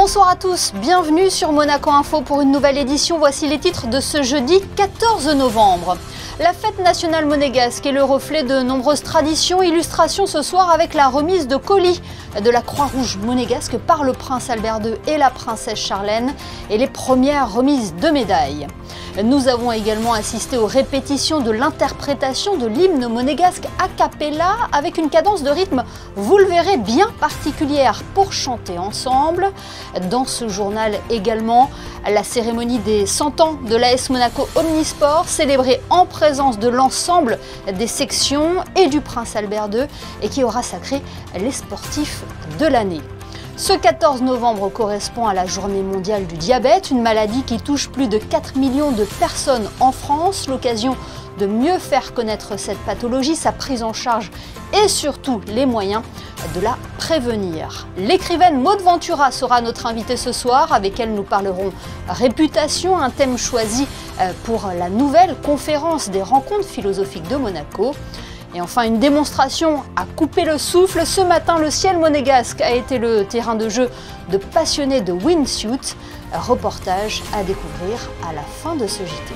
Bonsoir à tous, bienvenue sur Monaco Info pour une nouvelle édition. Voici les titres de ce jeudi 14 novembre. La fête nationale monégasque est le reflet de nombreuses traditions. Illustration ce soir avec la remise de colis de la Croix-Rouge monégasque par le prince Albert II et la princesse Charlène et les premières remises de médailles. Nous avons également assisté aux répétitions de l'interprétation de l'hymne monégasque a cappella avec une cadence de rythme, vous le verrez, bien particulière pour chanter ensemble. Dans ce journal également, la cérémonie des 100 ans de l'AS Monaco Omnisport, célébrée en présence de l'ensemble des sections et du prince Albert II et qui aura sacré les sportifs de l'année. Ce 14 novembre correspond à la journée mondiale du diabète, une maladie qui touche plus de 4 millions de personnes en France. L'occasion de mieux faire connaître cette pathologie, sa prise en charge et surtout les moyens de la prévenir. L'écrivaine Maud Ventura sera notre invitée ce soir. Avec elle, nous parlerons réputation, un thème choisi pour la nouvelle conférence des rencontres philosophiques de Monaco. Et enfin, une démonstration à couper le souffle. Ce matin, le ciel monégasque a été le terrain de jeu de passionnés de wingsuit. Reportage à découvrir à la fin de ce JT.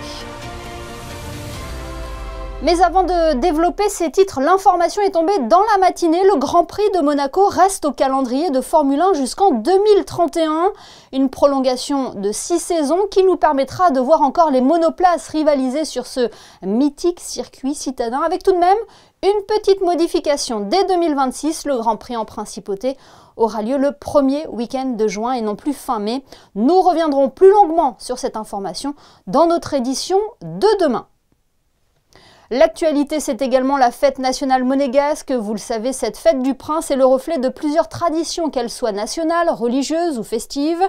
Mais avant de développer ces titres, l'information est tombée dans la matinée. Le Grand Prix de Monaco reste au calendrier de Formule 1 jusqu'en 2031. Une prolongation de 6 saisons qui nous permettra de voir encore les monoplaces rivaliser sur ce mythique circuit citadin, avec tout de même une petite modification. Dès 2026, le Grand Prix en principauté aura lieu le premier week-end de juin et non plus fin mai. Nous reviendrons plus longuement sur cette information dans notre édition de demain. L'actualité, c'est également la fête nationale monégasque. Vous le savez, cette fête du prince est le reflet de plusieurs traditions, qu'elles soient nationales, religieuses ou festives.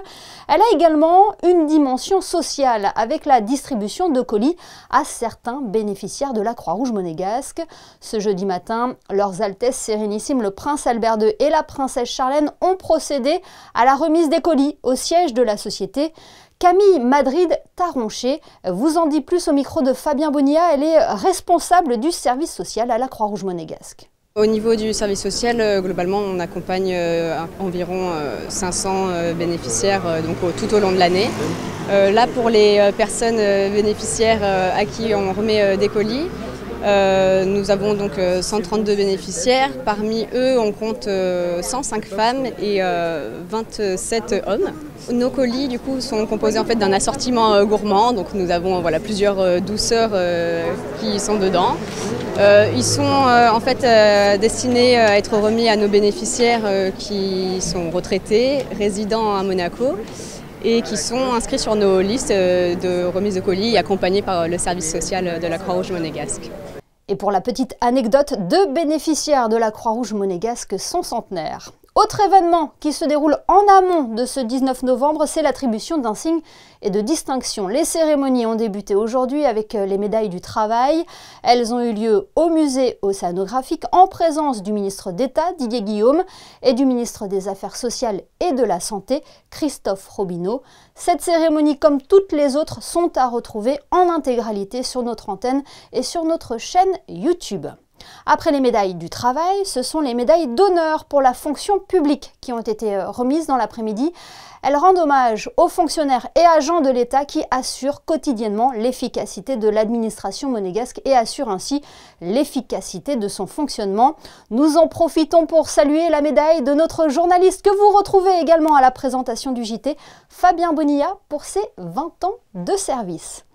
Elle a également une dimension sociale avec la distribution de colis à certains bénéficiaires de la Croix-Rouge monégasque. Ce jeudi matin, leurs Altesses Sérénissimes, le prince Albert II et la princesse Charlène ont procédé à la remise des colis au siège de la société. Camille Madrid-Taroncher vous en dit plus au micro de Fabien Bonilla. Elle est responsable du service social à la Croix-Rouge monégasque. Au niveau du service social, globalement, on accompagne environ 500 bénéficiaires tout au long de l'année. Là, pour les personnes bénéficiaires à qui on remet des colis, nous avons donc 132 bénéficiaires. Parmi eux, on compte 105 femmes et 27 hommes. Nos colis du coup sont composés en fait d'un assortiment gourmand. Donc nous avons plusieurs douceurs qui sont dedans. Ils sont en fait destinés à être remis à nos bénéficiaires qui sont retraités, résidents à Monaco et qui sont inscrits sur nos listes de remise de colis accompagnés par le service social de la Croix-Rouge monégasque. Et pour la petite anecdote, 2 bénéficiaires de la Croix-Rouge monégasque sont centenaires. Autre événement qui se déroule en amont de ce 19 novembre, c'est l'attribution d'insignes et de distinctions. Les cérémonies ont débuté aujourd'hui avec les médailles du travail. Elles ont eu lieu au musée océanographique en présence du ministre d'État Didier Guillaume et du ministre des Affaires sociales et de la Santé Christophe Robineau. Cette cérémonie, comme toutes les autres, sont à retrouver en intégralité sur notre antenne et sur notre chaîne YouTube. Après les médailles du travail, ce sont les médailles d'honneur pour la fonction publique qui ont été remises dans l'après-midi. Elles rendent hommage aux fonctionnaires et agents de l'État qui assurent quotidiennement l'efficacité de l'administration monégasque et assurent ainsi l'efficacité de son fonctionnement. Nous en profitons pour saluer la médaille de notre journaliste que vous retrouvez également à la présentation du JT, Fabien Bonilla, pour ses 20 ans de service.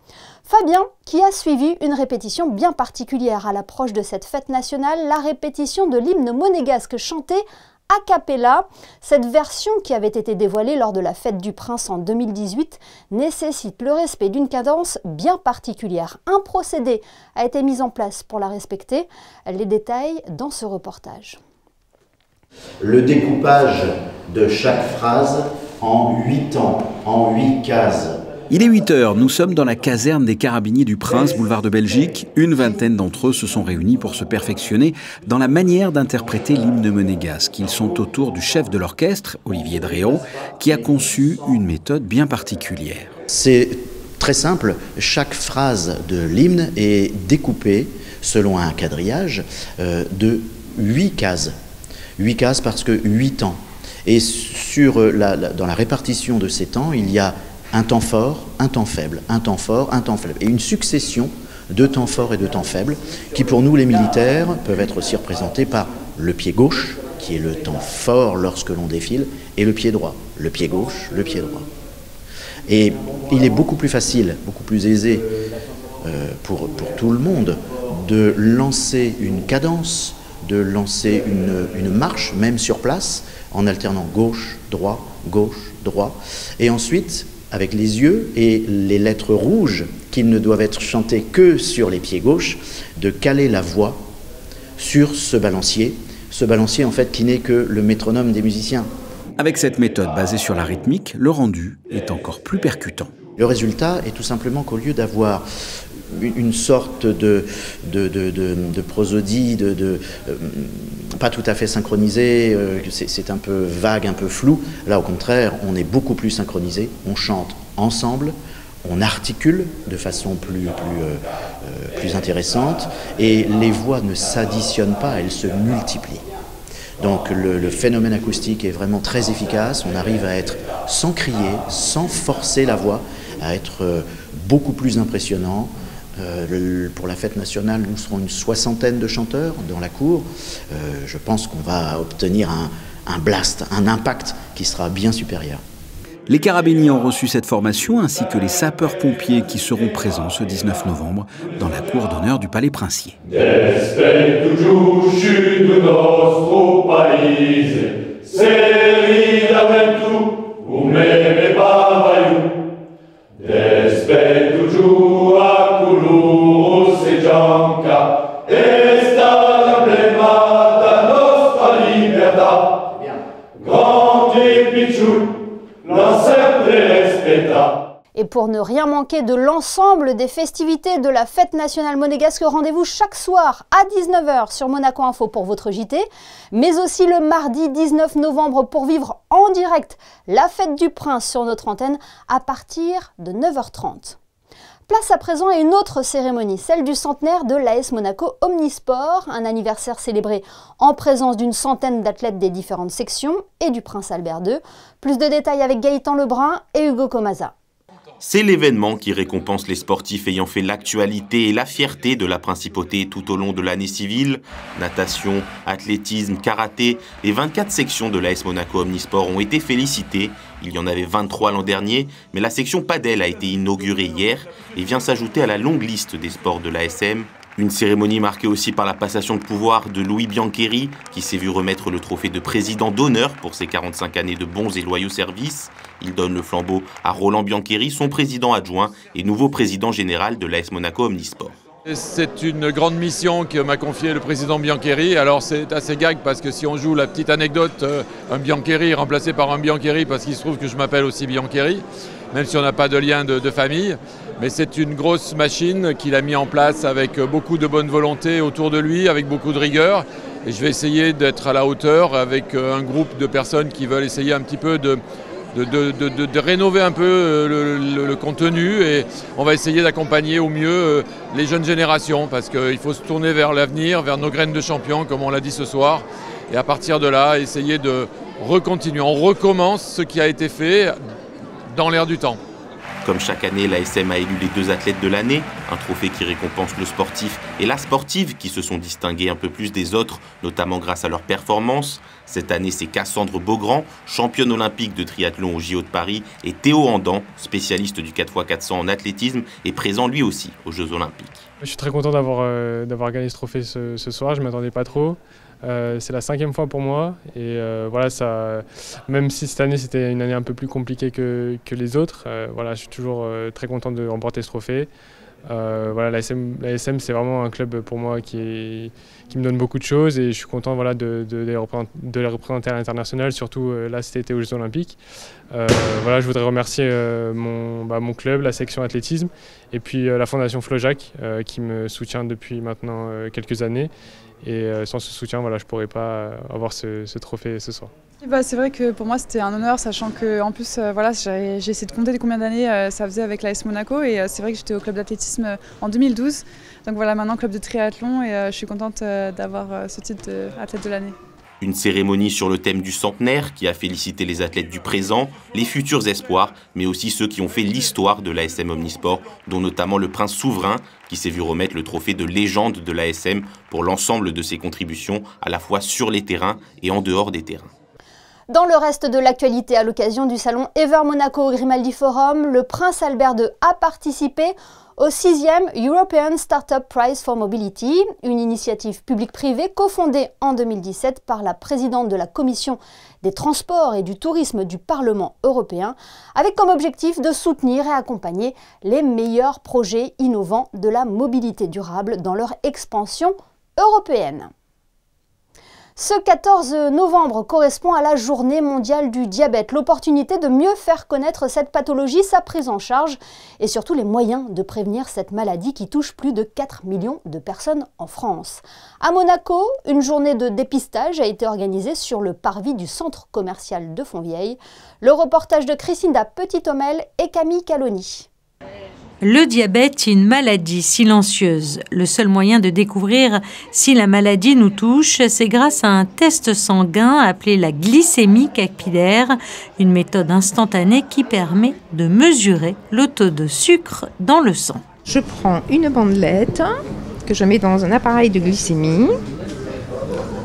Fabien, qui a suivi une répétition bien particulière à l'approche de cette fête nationale, la répétition de l'hymne monégasque chanté a cappella. Cette version qui avait été dévoilée lors de la fête du prince en 2018 nécessite le respect d'une cadence bien particulière. Un procédé a été mis en place pour la respecter. Les détails dans ce reportage. Le découpage de chaque phrase en 8 temps, en 8 cases. Il est 8 h, nous sommes dans la caserne des Carabiniers du Prince, boulevard de Belgique. Une vingtaine d'entre eux se sont réunis pour se perfectionner dans la manière d'interpréter l'hymne monégasque. Ils sont autour du chef de l'orchestre, Olivier Dréau, qui a conçu une méthode bien particulière. C'est très simple, chaque phrase de l'hymne est découpée selon un quadrillage de 8 cases. 8 cases parce que 8 temps. Et dans la répartition de ces temps, il y a un temps fort, un temps faible, un temps fort, un temps faible, et une succession de temps forts et de temps faibles, qui pour nous les militaires peuvent être aussi représentés par le pied gauche, qui est le temps fort lorsque l'on défile, et le pied droit, le pied gauche, le pied droit. Et il est beaucoup plus facile, beaucoup plus aisé pour tout le monde de lancer une cadence, de lancer une marche, même sur place, en alternant gauche, droit, et ensuite, avec les yeux et les lettres rouges, qui ne doivent être chantées que sur les pieds gauches, de caler la voix sur ce balancier en fait qui n'est que le métronome des musiciens. Avec cette méthode basée sur la rythmique, le rendu est encore plus percutant. Le résultat est tout simplement qu'au lieu d'avoir une sorte de prosodie, pas tout à fait synchronisée, c'est un peu vague, un peu flou. Là, au contraire, on est beaucoup plus synchronisé, on chante ensemble, on articule de façon plus intéressante, et les voix ne s'additionnent pas, elles se multiplient. Donc le phénomène acoustique est vraiment très efficace, on arrive à être sans crier, sans forcer la voix, à être beaucoup plus impressionnant. Pour la fête nationale, nous serons une 60aine de chanteurs dans la cour. Je pense qu'on va obtenir un blast, un impact qui sera bien supérieur. Les carabiniers ont reçu cette formation ainsi que les sapeurs-pompiers qui seront présents ce 19 novembre dans la cour d'honneur du Palais Princier. Et pour ne rien manquer de l'ensemble des festivités de la fête nationale monégasque, rendez-vous chaque soir à 19 h sur Monaco Info pour votre JT, mais aussi le mardi 19 novembre pour vivre en direct la fête du Prince sur notre antenne à partir de 9 h 30. Place à présent à une autre cérémonie, celle du centenaire de l'AS Monaco Omnisport, un anniversaire célébré en présence d'une centaine d'athlètes des différentes sections et du Prince Albert II. Plus de détails avec Gaëtan Lebrun et Hugo Comaza. C'est l'événement qui récompense les sportifs ayant fait l'actualité et la fierté de la principauté tout au long de l'année civile. Natation, athlétisme, karaté, les 24 sections de l'AS Monaco Omnisport ont été félicitées. Il y en avait 23 l'an dernier, mais la section padel a été inaugurée hier et vient s'ajouter à la longue liste des sports de l'ASM. Une cérémonie marquée aussi par la passation de pouvoir de Louis Biancheri, qui s'est vu remettre le trophée de président d'honneur pour ses 45 années de bons et loyaux services. Il donne le flambeau à Roland Biancheri, son président adjoint et nouveau président général de l'AS Monaco Omnisport. C'est une grande mission que m'a confiée le président Biancheri. Alors c'est assez gag parce que si on joue la petite anecdote, un Biancheri remplacé par un Biancheri parce qu'il se trouve que je m'appelle aussi Biancheri, même si on n'a pas de lien de famille. Mais c'est une grosse machine qu'il a mis en place avec beaucoup de bonne volonté autour de lui, avec beaucoup de rigueur. Et je vais essayer d'être à la hauteur avec un groupe de personnes qui veulent essayer un petit peu de rénover un peu le contenu, et on va essayer d'accompagner au mieux les jeunes générations parce qu'il faut se tourner vers l'avenir, vers nos graines de champions comme on l'a dit ce soir, et à partir de là essayer de recontinuer. On recommence ce qui a été fait dans l'air du temps. Comme chaque année, l'ASM a élu les 2 athlètes de l'année, un trophée qui récompense le sportif et la sportive qui se sont distingués un peu plus des autres, notamment grâce à leur performance. Cette année, c'est Cassandre Beaugrand, championne olympique de triathlon au JO de Paris, et Théo Andan, spécialiste du 4x400 en athlétisme, est présent lui aussi aux Jeux olympiques. Je suis très content d'avoir gagné ce trophée ce soir, je ne m'attendais pas trop. C'est la 5e fois pour moi et voilà, même si cette année c'était une année un peu plus compliquée que les autres, voilà, je suis toujours très content de remporter ce trophée. Voilà, l'ASM c'est vraiment un club pour moi qui me donne beaucoup de choses et je suis content, voilà, de les représenter à l'international, surtout là cet été aux Jeux Olympiques. Voilà, je voudrais remercier mon club, la section athlétisme et puis la fondation Flojac qui me soutient depuis maintenant quelques années. Et sans ce soutien, voilà, je ne pourrais pas avoir ce trophée ce soir. C'est vrai que pour moi c'était un honneur, sachant que en plus voilà, j'ai essayé de compter combien d'années ça faisait avec l'AS Monaco, et c'est vrai que j'étais au club d'athlétisme en 2012. Donc voilà, maintenant club de triathlon, et je suis contente d'avoir ce titre d'athlète de l'année. Une cérémonie sur le thème du centenaire qui a félicité les athlètes du présent, les futurs espoirs, mais aussi ceux qui ont fait l'histoire de l'ASM Omnisport, dont notamment le prince souverain qui s'est vu remettre le trophée de légende de l'ASM pour l'ensemble de ses contributions à la fois sur les terrains et en dehors des terrains. Dans le reste de l'actualité, à l'occasion du salon Ever Monaco au Grimaldi Forum, le prince Albert II a participé au 6e European Startup Prize for Mobility, une initiative publique-privée cofondée en 2017 par la présidente de la Commission des Transports et du Tourisme du Parlement européen, avec comme objectif de soutenir et accompagner les meilleurs projets innovants de la mobilité durable dans leur expansion européenne. Ce 14 novembre correspond à la journée mondiale du diabète, l'opportunité de mieux faire connaître cette pathologie, sa prise en charge et surtout les moyens de prévenir cette maladie qui touche plus de 4 millions de personnes en France. À Monaco, une journée de dépistage a été organisée sur le parvis du centre commercial de Fontvieille. Le reportage de Christina Petit-Homel et Camille Caloni. Le diabète est une maladie silencieuse. Le seul moyen de découvrir si la maladie nous touche, c'est grâce à un test sanguin appelé la glycémie capillaire, une méthode instantanée qui permet de mesurer le taux de sucre dans le sang. Je prends une bandelette que je mets dans un appareil de glycémie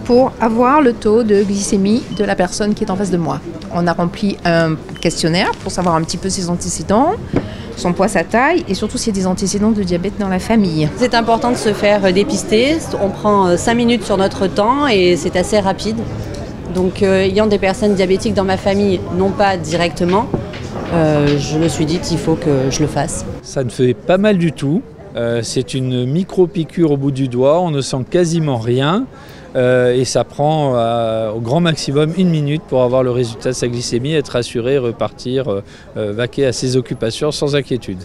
pour avoir le taux de glycémie de la personne qui est en face de moi. On a rempli un questionnaire pour savoir un petit peu ses antécédents, son poids, sa taille et surtout s'il y a des antécédents de diabète dans la famille. C'est important de se faire dépister. On prend 5 minutes sur notre temps et c'est assez rapide. Donc ayant des personnes diabétiques dans ma famille, non pas directement, je me suis dit qu'il faut que je le fasse. Ça ne fait pas mal du tout. C'est une micro-piqûre au bout du doigt, on ne sent quasiment rien. Et ça prend au grand maximum 1 minute pour avoir le résultat de sa glycémie, être rassuré, repartir, vaquer à ses occupations sans inquiétude.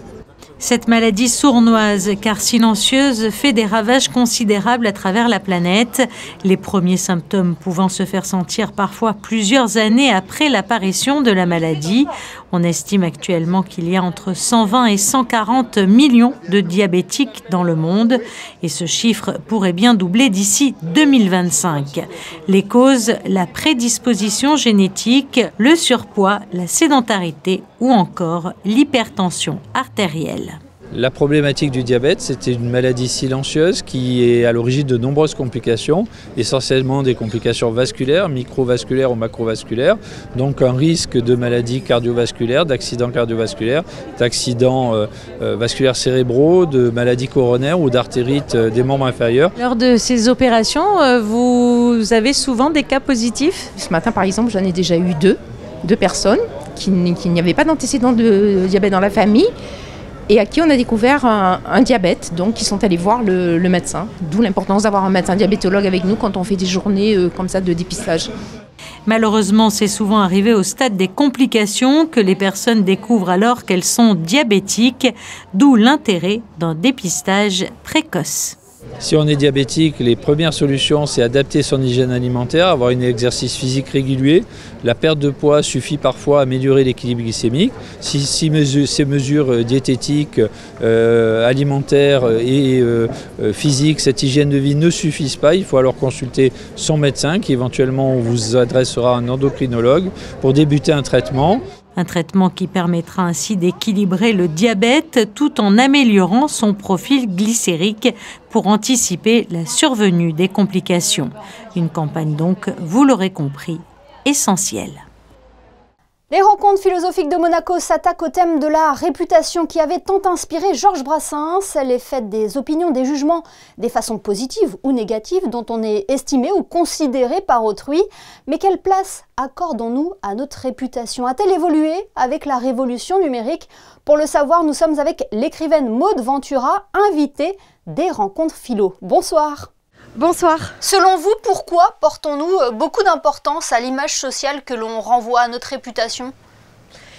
Cette maladie sournoise, car silencieuse, fait des ravages considérables à travers la planète. Les premiers symptômes pouvant se faire sentir parfois plusieurs années après l'apparition de la maladie. On estime actuellement qu'il y a entre 120 et 140 millions de diabétiques dans le monde. Et ce chiffre pourrait bien doubler d'ici 2025. Les causes, la prédisposition génétique, le surpoids, la sédentarité ou encore l'hypertension artérielle. La problématique du diabète, c'est une maladie silencieuse qui est à l'origine de nombreuses complications, essentiellement des complications vasculaires, microvasculaires ou macrovasculaires, donc un risque de maladies cardiovasculaires, d'accidents cardiovasculaires, d'accidents vasculaires cérébraux, de maladies coronaires ou d'artérites des membres inférieurs. Lors de ces opérations, vous avez souvent des cas positifs? Ce matin, par exemple, j'en ai déjà eu deux personnes qui n'avaient pas d'antécédents de diabète dans la famille et à qui on a découvert un diabète, donc ils sont allés voir le médecin, d'où l'importance d'avoir un médecin diabétologue avec nous quand on fait des journées comme ça de dépistage. Malheureusement, c'est souvent arrivé au stade des complications que les personnes découvrent alors qu'elles sont diabétiques, d'où l'intérêt d'un dépistage précoce. Si on est diabétique, les premières solutions, c'est adapter son hygiène alimentaire, avoir un exercice physique régulier. La perte de poids suffit parfois à améliorer l'équilibre glycémique. Si ces mesures diététiques, alimentaires et physiques, cette hygiène de vie ne suffisent pas, il faut alors consulter son médecin qui éventuellement vous adressera à un endocrinologue pour débuter un traitement. Un traitement qui permettra ainsi d'équilibrer le diabète tout en améliorant son profil glycérique pour anticiper la survenue des complications. Une campagne donc, vous l'aurez compris, essentielle. Les rencontres philosophiques de Monaco s'attaquent au thème de la réputation qui avait tant inspiré Georges Brassens. Elle est faite des opinions, des jugements, des façons positives ou négatives dont on est estimé ou considéré par autrui. Mais quelle place accordons-nous à notre réputation? A-t-elle évolué avec la révolution numérique? Pour le savoir, nous sommes avec l'écrivaine Maude Ventura, invitée des rencontres philo. Bonsoir. Bonsoir. Selon vous, pourquoi portons-nous beaucoup d'importance à l'image sociale que l'on renvoie à notre réputation?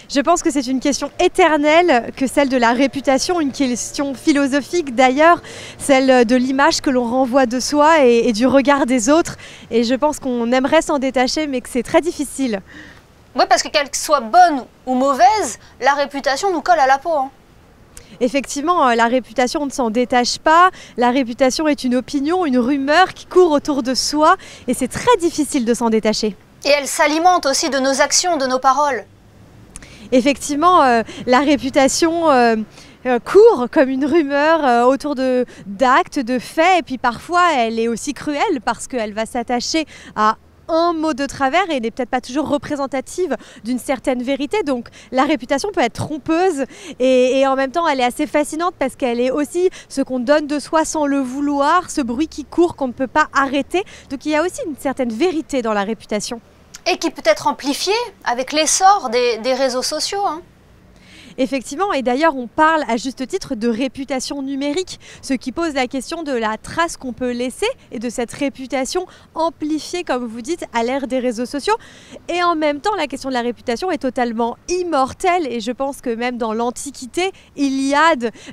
Je pense que c'est une question éternelle que celle de la réputation, une question philosophique d'ailleurs, celle de l'image que l'on renvoie de soi et du regard des autres. Et je pense qu'on aimerait s'en détacher, mais que c'est très difficile. Oui, parce que qu'elle soit bonne ou mauvaise, la réputation nous colle à la peau. Hein. Effectivement, la réputation, on ne s'en détache pas. La réputation est une opinion, une rumeur qui court autour de soi et c'est très difficile de s'en détacher. Et elle s'alimente aussi de nos actions, de nos paroles. Effectivement, la réputation court comme une rumeur autour d'actes, de faits et puis parfois elle est aussi cruelle parce qu'elle va s'attacher à un mot de travers et n'est peut-être pas toujours représentative d'une certaine vérité. Donc la réputation peut être trompeuse et en même temps elle est assez fascinante parce qu'elle est aussi ce qu'on donne de soi sans le vouloir, ce bruit qui court qu'on ne peut pas arrêter. Donc il y a aussi une certaine vérité dans la réputation. Et qui peut être amplifiée avec l'essor des réseaux sociaux, hein. Effectivement, et d'ailleurs on parle à juste titre de réputation numérique, ce qui pose la question de la trace qu'on peut laisser et de cette réputation amplifiée, comme vous dites, à l'ère des réseaux sociaux. Et en même temps, la question de la réputation est totalement immortelle et je pense que même dans l'Antiquité,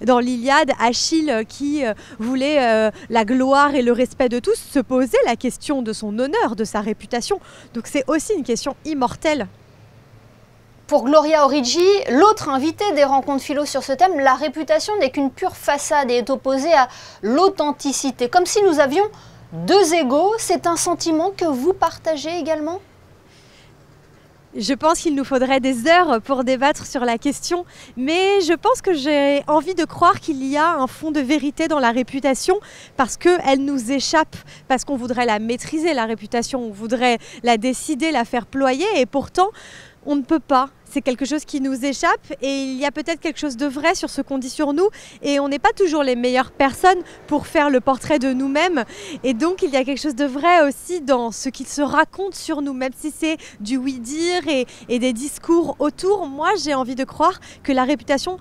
dans l'Iliade, Achille qui voulait la gloire et le respect de tous, se posait la question de son honneur, de sa réputation. Donc c'est aussi une question immortelle. Pour Gloria Origi, l'autre invitée des rencontres philo sur ce thème, la réputation n'est qu'une pure façade et est opposée à l'authenticité. Comme si nous avions deux égaux, c'est un sentiment que vous partagez également ? Je pense qu'il nous faudrait des heures pour débattre sur la question, mais je pense que j'ai envie de croire qu'il y a un fond de vérité dans la réputation parce qu'elle nous échappe, parce qu'on voudrait la maîtriser, la réputation, on voudrait la décider, la faire ployer et pourtant on ne peut pas. C'est quelque chose qui nous échappe et il y a peut-être quelque chose de vrai sur ce qu'on dit sur nous et on n'est pas toujours les meilleures personnes pour faire le portrait de nous-mêmes et donc il y a quelque chose de vrai aussi dans ce qui se raconte sur nous, même si c'est du oui-dire et des discours autour. Moi j'ai envie de croire que la réputation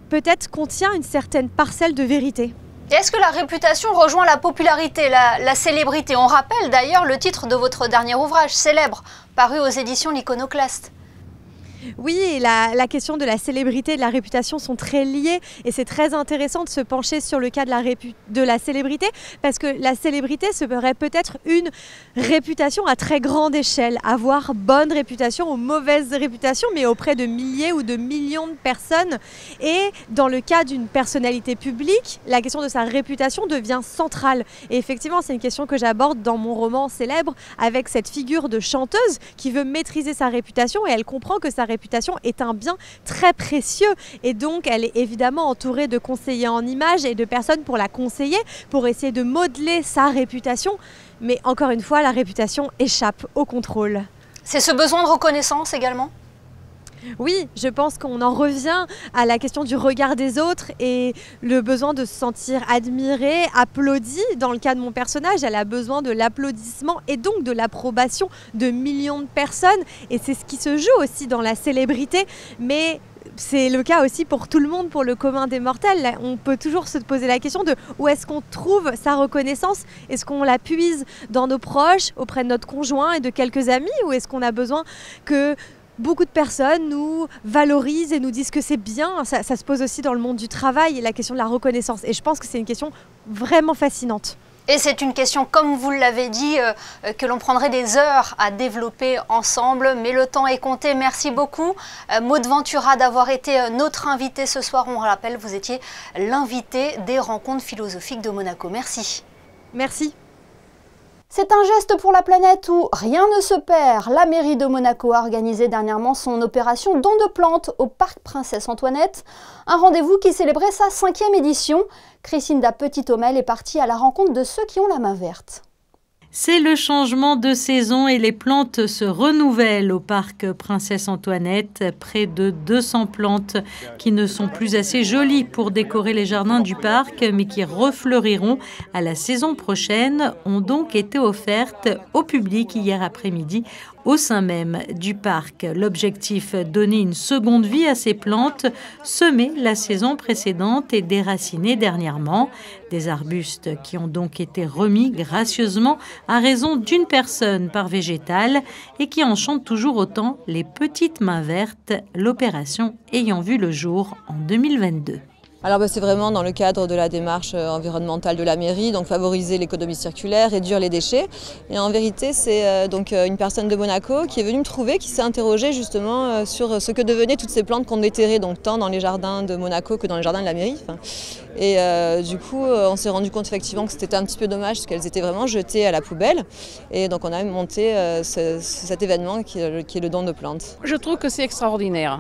peut-être contient une certaine parcelle de vérité. Et est-ce que la réputation rejoint la popularité, la célébrité? On rappelle d'ailleurs le titre de votre dernier ouvrage, Célèbre, paru aux éditions L'Iconoclaste. Oui, la question de la célébrité et de la réputation sont très liées et c'est très intéressant de se pencher sur le cas de la célébrité parce que la célébrité serait peut-être une réputation à très grande échelle, avoir bonne réputation ou mauvaise réputation mais auprès de milliers ou de millions de personnes et dans le cas d'une personnalité publique, la question de sa réputation devient centrale et effectivement c'est une question que j'aborde dans mon roman Célèbre avec cette figure de chanteuse qui veut maîtriser sa réputation et elle comprend que sa réputation est un bien très précieux et donc elle est évidemment entourée de conseillers en images et de personnes pour la conseiller, pour essayer de modeler sa réputation. Mais encore une fois, la réputation échappe au contrôle. C'est ce besoin de reconnaissance également ? Oui, je pense qu'on en revient à la question du regard des autres et le besoin de se sentir admiré, applaudi. Dans le cas de mon personnage, elle a besoin de l'applaudissement et donc de l'approbation de millions de personnes. Et c'est ce qui se joue aussi dans la célébrité. Mais c'est le cas aussi pour tout le monde, pour le commun des mortels. On peut toujours se poser la question de où est-ce qu'on trouve sa reconnaissance? Est-ce qu'on la puise dans nos proches, auprès de notre conjoint et de quelques amis? Ou est-ce qu'on a besoin que beaucoup de personnes nous valorisent et nous disent que c'est bien? Ça se pose aussi dans le monde du travail, la question de la reconnaissance. Et je pense que c'est une question vraiment fascinante. Et c'est une question, comme vous l'avez dit, que l'on prendrait des heures à développer ensemble, mais le temps est compté. Merci beaucoup, Maud Ventura, d'avoir été notre invitée ce soir. On rappelle, vous étiez l'invitée des rencontres philosophiques de Monaco. Merci. Merci. C'est un geste pour la planète où rien ne se perd. La mairie de Monaco a organisé dernièrement son opération Don de plantes au parc Princesse Antoinette. Un rendez-vous qui célébrait sa 5e édition. Christinda Petit-Homel est partie à la rencontre de ceux qui ont la main verte. C'est le changement de saison et les plantes se renouvellent au parc Princesse Antoinette. Près de 200 plantes qui ne sont plus assez jolies pour décorer les jardins du parc, mais qui refleuriront à la saison prochaine, ont donc été offertes au public hier après-midi au sein même du parc. L'objectif, donner une seconde vie à ces plantes semées la saison précédente et déracinées dernièrement. Des arbustes qui ont donc été remis gracieusement à raison d'une personne par végétal et qui enchantent toujours autant les petites mains vertes, l'opération ayant vu le jour en 2022. Alors c'est vraiment dans le cadre de la démarche environnementale de la mairie, donc favoriser l'économie circulaire, réduire les déchets. Et en vérité, c'est donc une personne de Monaco qui est venue me trouver, qui s'est interrogée justement sur ce que devenaient toutes ces plantes qu'on déterrait, donc tant dans les jardins de Monaco que dans les jardins de la mairie. Et du coup, on s'est rendu compte effectivement que c'était un petit peu dommage parce qu'elles étaient vraiment jetées à la poubelle. Et donc on a monté cet événement qui est le don de plantes. Je trouve que c'est extraordinaire.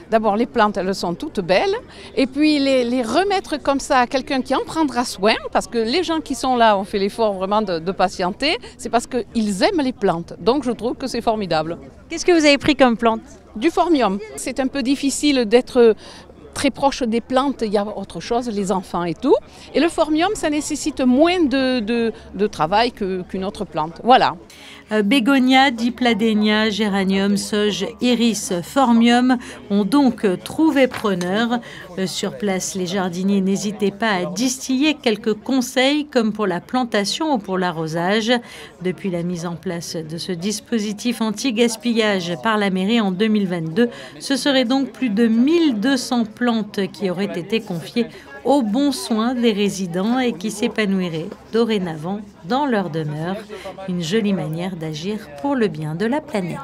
D'abord, les plantes, elles sont toutes belles. Et puis, les remettre comme ça à quelqu'un qui en prendra soin, parce que les gens qui sont là ont fait l'effort vraiment de patienter, c'est parce qu'ils aiment les plantes. Donc, je trouve que c'est formidable. Qu'est-ce que vous avez pris comme plante? Du phormium. C'est un peu difficile d'être très proche des plantes, il y a autre chose, les enfants et tout. Et le phormium, ça nécessite moins de travail qu'une autre plante. Voilà. Bégonia, dipladénia, géranium, sauge, iris, phormium ont donc trouvé preneur. Sur place, les jardiniers n'hésitaient pas à distiller quelques conseils comme pour la plantation ou pour l'arrosage. Depuis la mise en place de ce dispositif anti-gaspillage par la mairie en 2022, ce serait donc plus de 1200 plantes qui auraient été confiées aux bons soins des résidents et qui s'épanouiraient dorénavant dans leur demeure. Une jolie manière d'agir pour le bien de la planète.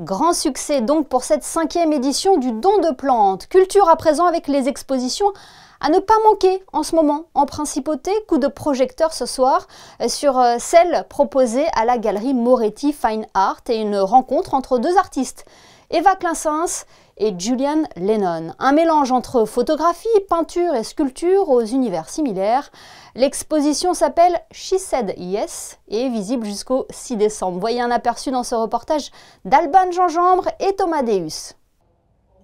Grand succès donc pour cette 5e édition du don de plantes. Culture à présent avec les expositions à ne pas manquer en ce moment en Principauté. Coup de projecteur ce soir sur celle proposée à la galerie Moretti Fine Art et une rencontre entre deux artistes, Eva Clinsens et Julian Lennon. Un mélange entre photographie, peinture et sculpture aux univers similaires. L'exposition s'appelle She Said Yes et est visible jusqu'au 6 décembre. Voyez un aperçu dans ce reportage d'Alban Gingembre et Thomas Deus.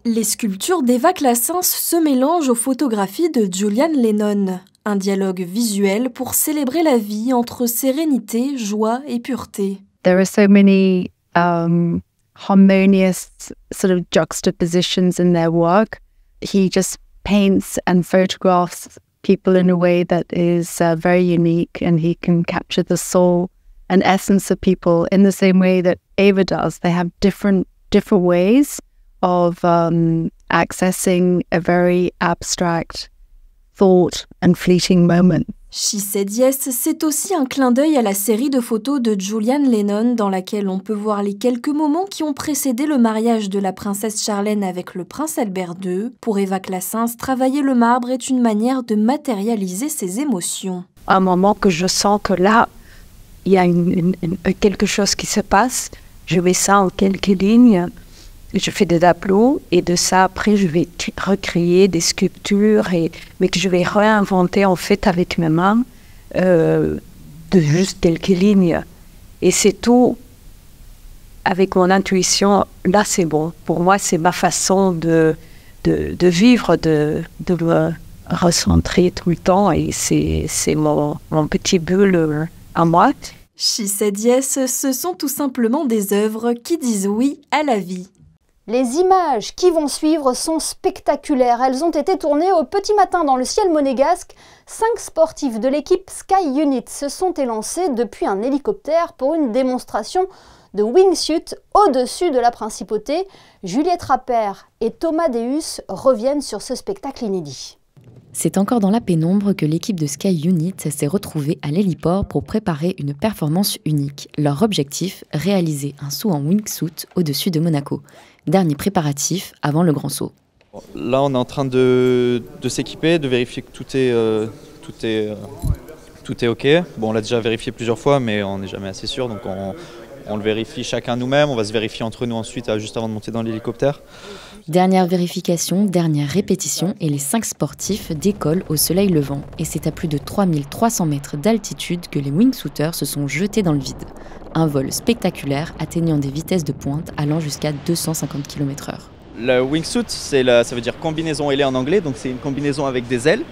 Les sculptures d'Eva Clinsens se mélangent aux photographies de Julian Lennon. Un dialogue visuel pour célébrer la vie entre sérénité, joie et pureté. There are so many harmonious sort of juxtapositions in their work. He just paints and photographs people in a way that is very unique, and he can capture the soul and essence of people in the same way that Eva does. They have different ways of accessing a very abstract thought and fleeting moment. She Said Yes, c'est aussi un clin d'œil à la série de photos de Julian Lennon dans laquelle on peut voir les quelques moments qui ont précédé le mariage de la princesse Charlène avec le prince Albert II. Pour Eva Clinsens, travailler le marbre est une manière de matérialiser ses émotions. À un moment que je sens que là, il y a quelque chose qui se passe, je mets ça en quelques lignes, je fais des tableaux et de ça après je vais recréer des sculptures mais que je vais réinventer en fait avec mes mains de juste quelques lignes, et c'est tout avec mon intuition. Là c'est bon, pour moi c'est ma façon de vivre, de me recentrer tout le temps, et c'est mon petit bulle à moi. She Said Yes, ce sont tout simplement des œuvres qui disent oui à la vie. Les images qui vont suivre sont spectaculaires. Elles ont été tournées au petit matin dans le ciel monégasque. 5 sportifs de l'équipe Sky Unit se sont élancés depuis un hélicoptère pour une démonstration de wingsuit au-dessus de la Principauté. Juliette Rappert et Thomas Deus reviennent sur ce spectacle inédit. C'est encore dans la pénombre que l'équipe de Sky Unit s'est retrouvée à l'héliport pour préparer une performance unique. Leur objectif, réaliser un saut en wingsuit au-dessus de Monaco. Dernier préparatif avant le grand saut. Là, on est en train de s'équiper, de vérifier que tout est OK. Bon, on l'a déjà vérifié plusieurs fois, mais on n'est jamais assez sûr, donc on le vérifie chacun nous-mêmes. On va se vérifier entre nous ensuite, juste avant de monter dans l'hélicoptère. Dernière vérification, dernière répétition, et les 5 sportifs décollent au soleil levant. Et c'est à plus de 3300 mètres d'altitude que les wingsuiters se sont jetés dans le vide. Un vol spectaculaire atteignant des vitesses de pointe allant jusqu'à 250 km/h. Le wingsuit, ça veut dire combinaison ailée en anglais, donc c'est une combinaison avec des ailes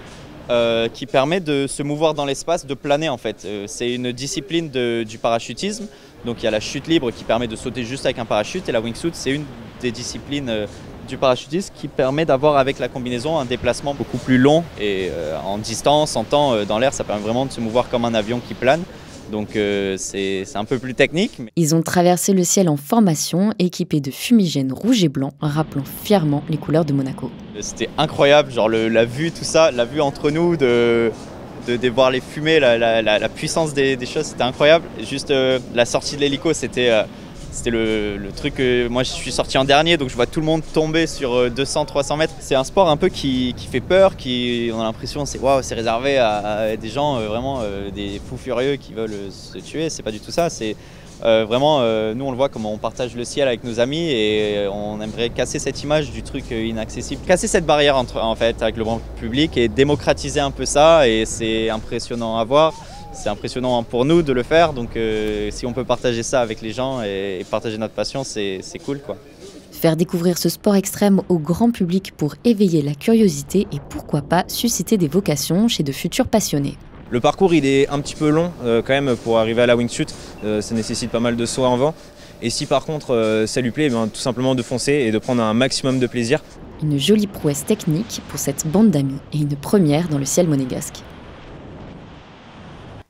qui permet de se mouvoir dans l'espace, de planer en fait. C'est une discipline du parachutisme, donc il y a la chute libre qui permet de sauter juste avec un parachute, et la wingsuit c'est une des disciplines du parachutisme qui permet d'avoir avec la combinaison un déplacement beaucoup plus long et en distance, en temps, dans l'air, ça permet vraiment de se mouvoir comme un avion qui plane. Donc c'est un peu plus technique. Ils ont traversé le ciel en formation, équipés de fumigènes rouge et blanc, rappelant fièrement les couleurs de Monaco. C'était incroyable, genre la vue, tout ça, la vue entre nous, de voir les fumées, la puissance des choses, c'était incroyable. Juste la sortie de l'hélico, c'était le truc que moi je suis sorti en dernier, donc je vois tout le monde tomber sur 200-300 mètres. C'est un sport un peu qui fait peur, on a l'impression c'est waouh, c'est réservé à des gens vraiment des fous furieux qui veulent se tuer. C'est pas du tout ça. C'est vraiment nous on le voit comment on partage le ciel avec nos amis et on aimerait casser cette image du truc inaccessible, casser cette barrière en fait avec le grand public et démocratiser un peu ça. Et c'est impressionnant à voir. C'est impressionnant pour nous de le faire, donc si on peut partager ça avec les gens et partager notre passion, c'est cool, quoi. Faire découvrir ce sport extrême au grand public pour éveiller la curiosité et pourquoi pas susciter des vocations chez de futurs passionnés. Le parcours il est un petit peu long quand même pour arriver à la wingsuit, ça nécessite pas mal de sauts en vent. Et si par contre ça lui plaît, tout simplement de foncer et de prendre un maximum de plaisir. Une jolie prouesse technique pour cette bande d'amis et une première dans le ciel monégasque.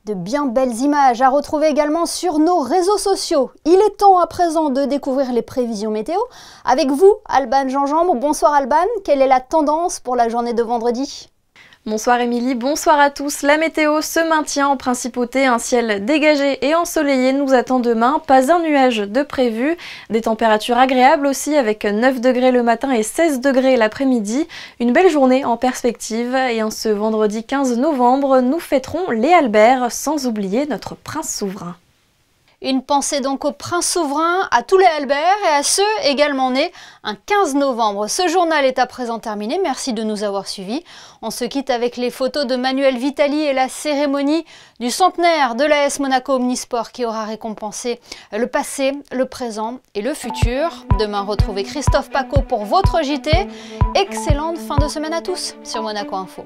De bien belles images à retrouver également sur nos réseaux sociaux. Il est temps à présent de découvrir les prévisions météo. Avec vous, Alban Gingembre. Bonsoir Alban, quelle est la tendance pour la journée de vendredi ? Bonsoir Émilie, bonsoir à tous. La météo se maintient en principauté, un ciel dégagé et ensoleillé nous attend demain. Pas un nuage de prévu. Des températures agréables aussi avec 9 degrés le matin et 16 degrés l'après-midi. Une belle journée en perspective et en ce vendredi 15 novembre, nous fêterons les Albert sans oublier notre prince souverain. Une pensée donc aux princes souverains, à tous les Albert et à ceux également nés un 15 novembre. Ce journal est à présent terminé, merci de nous avoir suivis. On se quitte avec les photos de Manuel Vitali et la cérémonie du centenaire de l'AS Monaco Omnisport qui aura récompensé le passé, le présent et le futur. Demain, retrouvez Christophe Paco pour votre JT. Excellente fin de semaine à tous sur Monaco Info.